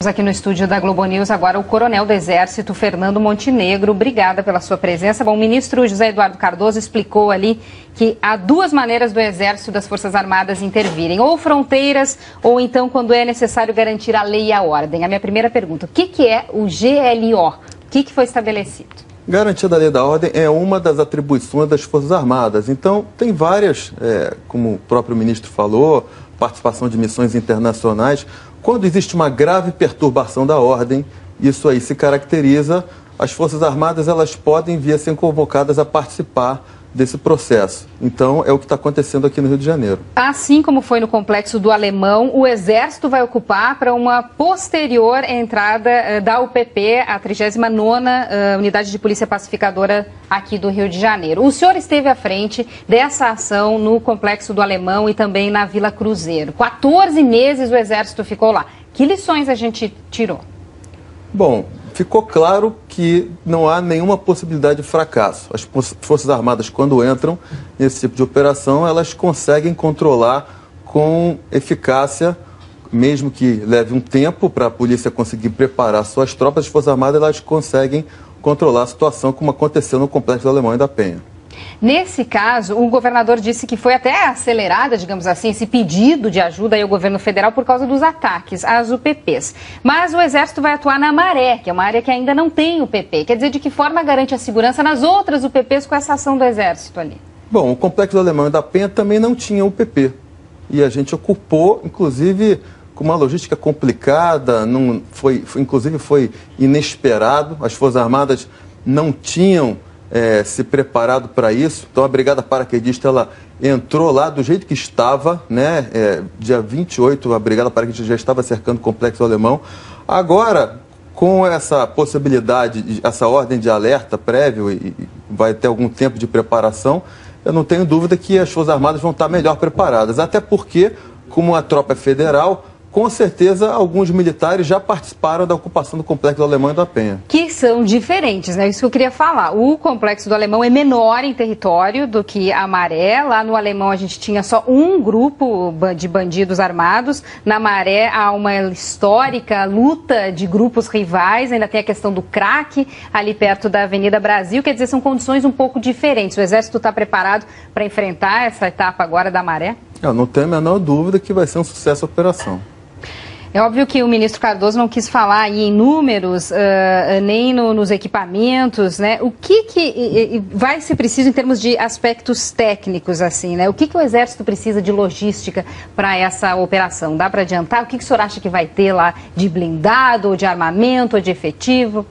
Aqui no estúdio da Globo News, agora o coronel do Exército, Fernando Montenegro. Obrigada pela sua presença. Bom, o ministro José Eduardo Cardoso explicou ali que há duas maneiras do Exército e das Forças Armadas intervirem, ou fronteiras, ou então quando é necessário garantir a lei e a ordem. A minha primeira pergunta, o que é o GLO? O que foi estabelecido? Garantia da lei e da ordem é uma das atribuições das Forças Armadas. Então, tem várias, como o próprio ministro falou, participação de missões internacionais. Quando existe uma grave perturbação da ordem, isso aí se caracteriza, as Forças Armadas elas podem vir a ser convocadas a participar desse processo. Então, é o que está acontecendo aqui no Rio de Janeiro. Assim como foi no Complexo do Alemão, o Exército vai ocupar para uma posterior entrada da UPP, a 39ª Unidade de Polícia Pacificadora aqui do Rio de Janeiro. O senhor esteve à frente dessa ação no Complexo do Alemão e também na Vila Cruzeiro. 14 meses o Exército ficou lá. Que lições a gente tirou? Bom, ficou claro que não há nenhuma possibilidade de fracasso. As Forças Armadas, quando entram nesse tipo de operação, elas conseguem controlar com eficácia, mesmo que leve um tempo para a polícia conseguir preparar suas tropas, as Forças Armadas elas conseguem controlar a situação como aconteceu no Complexo do Alemão e da Penha. Nesse caso, o governador disse que foi até acelerada, digamos assim, esse pedido de ajuda ao governo federal por causa dos ataques às UPPs. Mas o Exército vai atuar na Maré, que é uma área que ainda não tem UPP. Quer dizer, de que forma garante a segurança nas outras UPPs com essa ação do Exército ali? Bom, o Complexo do Alemão e da Penha também não tinha UPP. E a gente ocupou, inclusive, com uma logística complicada, inclusive foi inesperado. As Forças Armadas não tinham se preparado para isso. Então a Brigada Paraquedista ela entrou lá do jeito que estava, né? Dia 28 a Brigada Paraquedista já estava cercando o Complexo Alemão. Agora, com essa possibilidade, essa ordem de alerta prévio e vai ter algum tempo de preparação, eu não tenho dúvida que as Forças Armadas vão estar melhor preparadas. Até porque, como a tropa é federal, com certeza, alguns militares já participaram da ocupação do Complexo do Alemão e da Penha. Que são diferentes, né? Isso que eu queria falar. O Complexo do Alemão é menor em território do que a Maré. Lá no Alemão a gente tinha só um grupo de bandidos armados. Na Maré há uma histórica luta de grupos rivais. Ainda tem a questão do crack ali perto da Avenida Brasil. Quer dizer, são condições um pouco diferentes. O Exército está preparado para enfrentar essa etapa agora da Maré? Eu não tenho a menor dúvida que vai ser um sucesso a operação. É óbvio que o ministro Cardoso não quis falar aí em números, nem nos equipamentos, né? O que vai ser preciso em termos de aspectos técnicos, assim, né? O que o Exército precisa de logística para essa operação? Dá para adiantar? O que o senhor acha que vai ter lá de blindado, ou de armamento, ou de efetivo?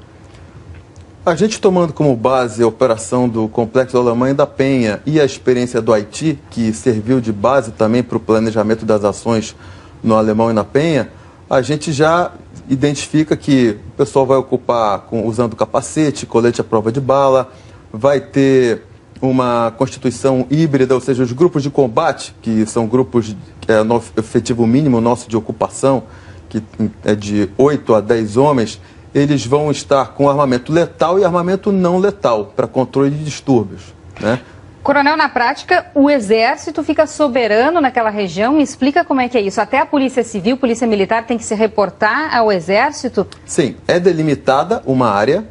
A gente tomando como base a operação do Complexo do Alemão e da Penha e a experiência do Haiti, que serviu de base também para o planejamento das ações no Alemão e na Penha, a gente já identifica que o pessoal vai ocupar usando capacete, colete à prova de bala, vai ter uma constituição híbrida, ou seja, os grupos de combate, que são grupos no efetivo mínimo nosso de ocupação, que é de 8 a 10 homens, eles vão estar com armamento letal e armamento não letal, para controle de distúrbios, né? Coronel, na prática, o Exército fica soberano naquela região. Me explica como é que é isso. Até a Polícia Civil, Polícia Militar tem que se reportar ao Exército? Sim, é delimitada uma área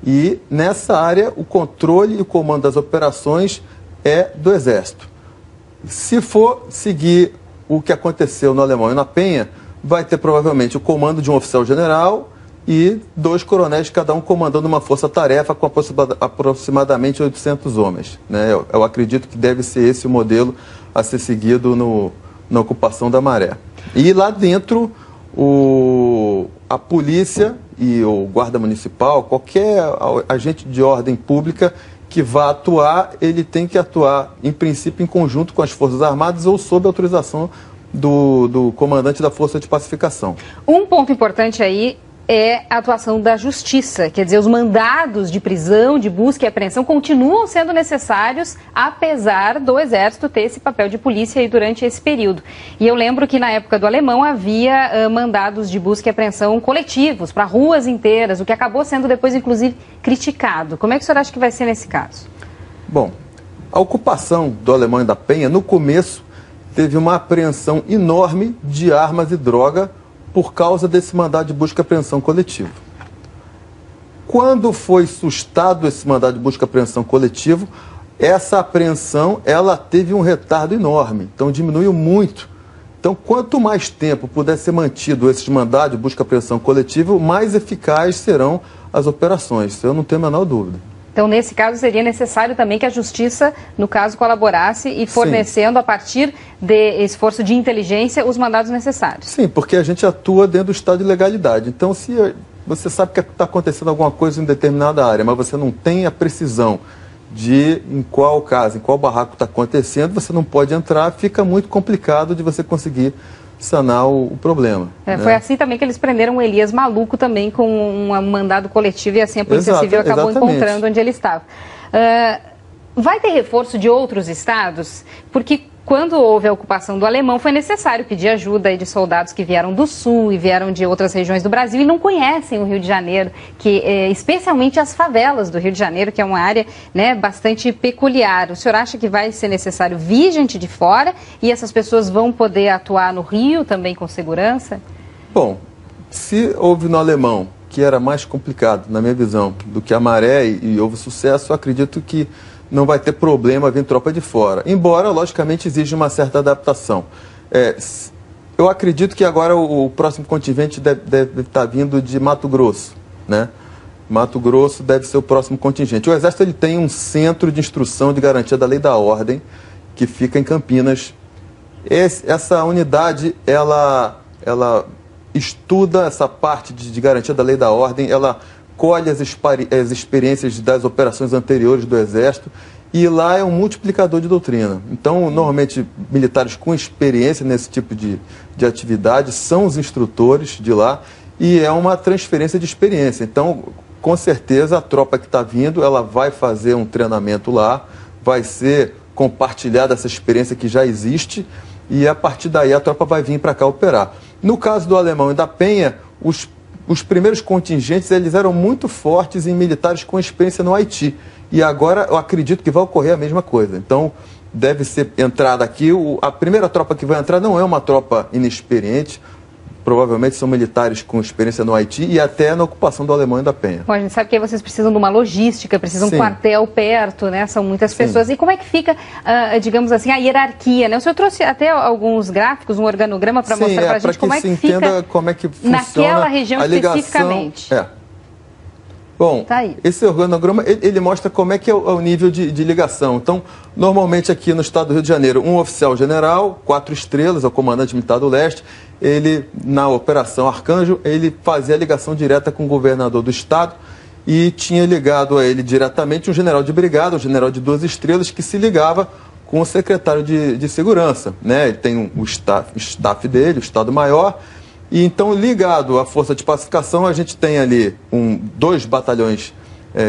e nessa área o controle e o comando das operações é do Exército. Se for seguir o que aconteceu no Alemão e na Penha, vai ter provavelmente o comando de um oficial-general e 2 coronéis, cada um comandando uma força-tarefa com aproximadamente 800 homens, né? Eu acredito que deve ser esse o modelo a ser seguido na ocupação da Maré. E lá dentro, a polícia e o guarda municipal, qualquer agente de ordem pública que vá atuar, ele tem que atuar, em princípio, em conjunto com as Forças Armadas ou sob autorização do comandante da Força de Pacificação. Um ponto importante aí é a atuação da Justiça. Quer dizer, os mandados de prisão, de busca e apreensão continuam sendo necessários, apesar do Exército ter esse papel de polícia aí durante esse período. E eu lembro que na época do Alemão havia mandados de busca e apreensão coletivos para ruas inteiras, o que acabou sendo depois, inclusive, criticado. Como é que o senhor acha que vai ser nesse caso? Bom, a ocupação do Alemão e da Penha, no começo, teve uma apreensão enorme de armas e droga por causa desse mandado de busca e apreensão coletivo. Quando foi sustado esse mandado de busca e apreensão coletivo, essa apreensão ela teve um retardo enorme, então diminuiu muito. Então, quanto mais tempo puder ser mantido esses mandados de busca e apreensão coletivo, mais eficazes serão as operações, eu não tenho a menor dúvida. Então, nesse caso, seria necessário também que a Justiça, no caso, colaborasse e fornecendo, a partir de esforço de inteligência, os mandados necessários. Sim, porque a gente atua dentro do estado de legalidade. Então, se você sabe que está acontecendo alguma coisa em determinada área, mas você não tem a precisão de em qual caso, em qual barraco está acontecendo, você não pode entrar, fica muito complicado de você conseguir sanar o problema. Né? Foi assim também que eles prenderam o Elias Maluco também com um mandado coletivo e assim a Polícia Civil acabou encontrando onde ele estava. Vai ter reforço de outros estados? Porque quando houve a ocupação do Alemão foi necessário pedir ajuda de soldados que vieram do Sul e vieram de outras regiões do Brasil e não conhecem o Rio de Janeiro, especialmente as favelas do Rio de Janeiro, que é uma área, né, bastante peculiar. O senhor acha que vai ser necessário vir gente de fora e essas pessoas vão poder atuar no Rio também com segurança? Bom, se houve no Alemão, que era mais complicado, na minha visão, do que a Maré e houve sucesso, eu acredito que não vai ter problema vir tropa de fora. Embora, logicamente, exija uma certa adaptação. Eu acredito que agora o próximo contingente deve estar vindo de Mato Grosso, né? Mato Grosso deve ser o próximo contingente. O Exército ele tem um centro de instrução de garantia da lei da ordem, que fica em Campinas. Essa unidade, ela estuda essa parte de garantia da lei da ordem, ela colhe as experiências das operações anteriores do Exército e lá é um multiplicador de doutrina. Então, normalmente, militares com experiência nesse tipo de atividade são os instrutores de lá e é uma transferência de experiência. Então, com certeza, a tropa que está vindo, ela vai fazer um treinamento lá, vai ser compartilhada essa experiência que já existe e, a partir daí, a tropa vai vir para cá operar. No caso do Alemão e da Penha, os primeiros contingentes eles eram muito fortes em militares com experiência no Haiti. E agora eu acredito que vai ocorrer a mesma coisa. Então, deve ser entrada aqui. A primeira tropa que vai entrar não é uma tropa inexperiente. Provavelmente são militares com experiência no Haiti e até na ocupação do Alemão e da Penha. Bom, a gente sabe que aí vocês precisam de uma logística, precisam de um quartel perto, né? São muitas pessoas. E como é que fica, digamos assim, a hierarquia, né? O senhor trouxe até alguns gráficos, um organograma para mostrar para a gente como é que fica como é que funciona naquela região a ligação, especificamente. Bom, tá aí. Esse organograma, ele mostra como é que é o nível de ligação. Então, normalmente aqui no estado do Rio de Janeiro, um oficial general, 4 estrelas, é o comandante militar do leste, ele, na Operação Arcanjo, ele fazia a ligação direta com o governador do estado e tinha ligado a ele diretamente um general de brigada, um general de 2 estrelas, que se ligava com o secretário de segurança, né? Ele tem o staff dele, o Estado-Maior. E então, ligado à Força de Pacificação, a gente tem ali 2 batalhões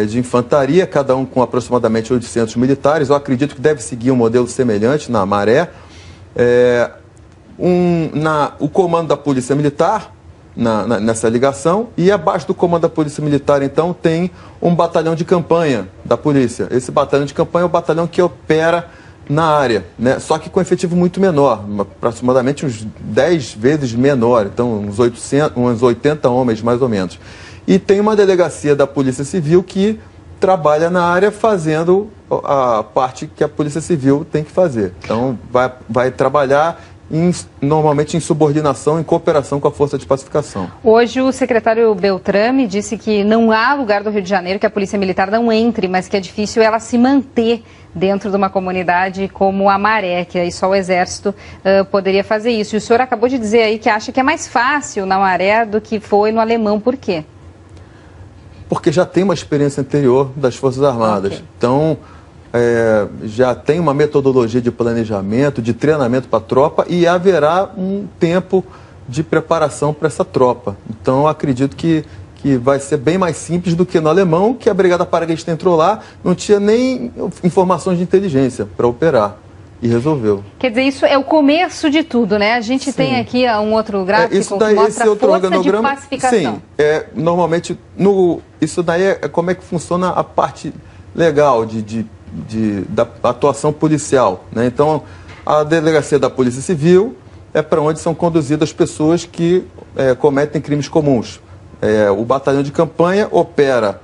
de infantaria, cada um com aproximadamente 800 militares. Eu acredito que deve seguir um modelo semelhante na Maré. O comando da Polícia Militar nessa ligação, e abaixo do comando da Polícia Militar, então, tem um batalhão de campanha da polícia. Esse batalhão de campanha é o batalhão que opera na área, né? Só que com efetivo muito menor, aproximadamente uns 10 vezes menor, então uns 80 homens mais ou menos. E tem uma delegacia da Polícia Civil que trabalha na área fazendo a parte que a Polícia Civil tem que fazer. Então vai trabalhar normalmente em subordinação, em cooperação com a Força de Pacificação. Hoje o secretário Beltrame disse que não há lugar do Rio de Janeiro que a Polícia Militar não entre, mas que é difícil ela se manter dentro de uma comunidade como a Maré, que aí só o Exército poderia fazer isso. E o senhor acabou de dizer aí que acha que é mais fácil na Maré do que foi no Alemão. Por quê? Porque já tem uma experiência anterior das Forças Armadas. Okay. Então, já tem uma metodologia de planejamento, de treinamento para a tropa e haverá um tempo de preparação para essa tropa. Então, eu acredito que vai ser bem mais simples do que no Alemão, que a Brigada Paraguaista entrou lá, não tinha nem informações de inteligência para operar e resolveu. Quer dizer, isso é o começo de tudo, né? A gente tem aqui um outro gráfico que mostra a força de pacificação. Sim, normalmente, isso daí é como é que funciona a parte legal da atuação policial, né? Então, a delegacia da Polícia Civil é para onde são conduzidas pessoas que cometem crimes comuns. O batalhão de campanha opera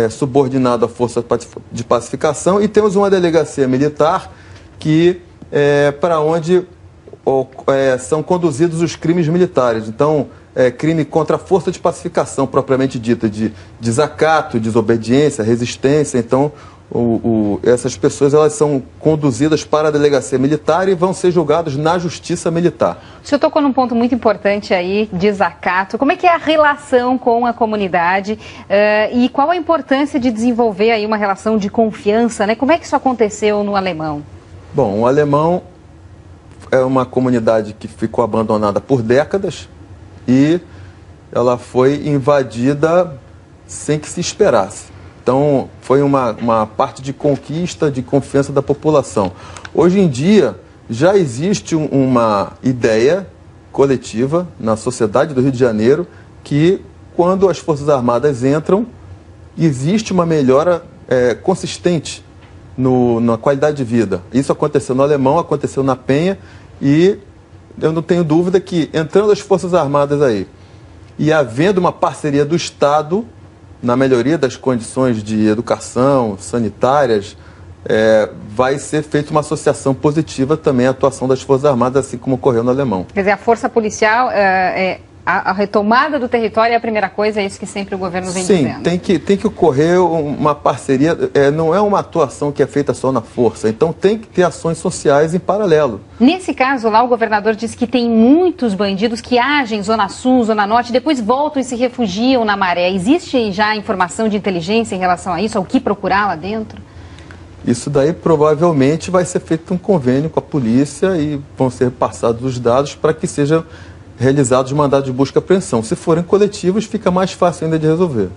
subordinado à força de pacificação e temos uma delegacia militar que para onde são conduzidos os crimes militares. Então, crime contra a força de pacificação propriamente dita, de desacato, desobediência, resistência. Então, essas pessoas elas são conduzidas para a delegacia militar e vão ser julgados na justiça militar. O senhor tocou num ponto muito importante aí, desacato. Como é que é a relação com a comunidade e qual a importância de desenvolver aí uma relação de confiança, né? Como é que isso aconteceu no Alemão? Bom, o Alemão é uma comunidade que ficou abandonada por décadas e ela foi invadida sem que se esperasse. Então, foi uma parte de conquista, de confiança da população. Hoje em dia, já existe uma ideia coletiva na sociedade do Rio de Janeiro que, quando as Forças Armadas entram, existe uma melhora consistente na qualidade de vida. Isso aconteceu no Alemão, aconteceu na Penha e eu não tenho dúvida que, entrando as Forças Armadas aí e havendo uma parceria do Estado na melhoria das condições de educação, sanitárias, vai ser feita uma associação positiva também à atuação das Forças Armadas, assim como ocorreu no Alemão. Quer dizer, a força policial, a retomada do território é a primeira coisa, é isso que sempre o governo vem dizendo. Sim, tem que ocorrer uma parceria, não é uma atuação que é feita só na força, então tem que ter ações sociais em paralelo. Nesse caso lá, o governador disse que tem muitos bandidos que agem em Zona Sul, Zona Norte, depois voltam e se refugiam na Maré. Existe já informação de inteligência em relação a isso, ao que procurar lá dentro? Isso daí provavelmente vai ser feito um convênio com a polícia e vão ser passados os dados para que sejam realizados mandados de busca e apreensão. Se forem coletivos, fica mais fácil ainda de resolver.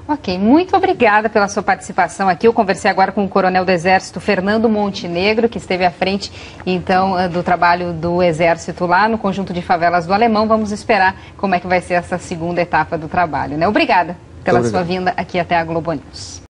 Ok, muito obrigada pela sua participação aqui. Eu conversei agora com o coronel do Exército, Fernando Montenegro, que esteve à frente, então, do trabalho do Exército lá no conjunto de favelas do Alemão. Vamos esperar como é que vai ser essa segunda etapa do trabalho, né? Obrigada pela sua vinda aqui até a Globo News.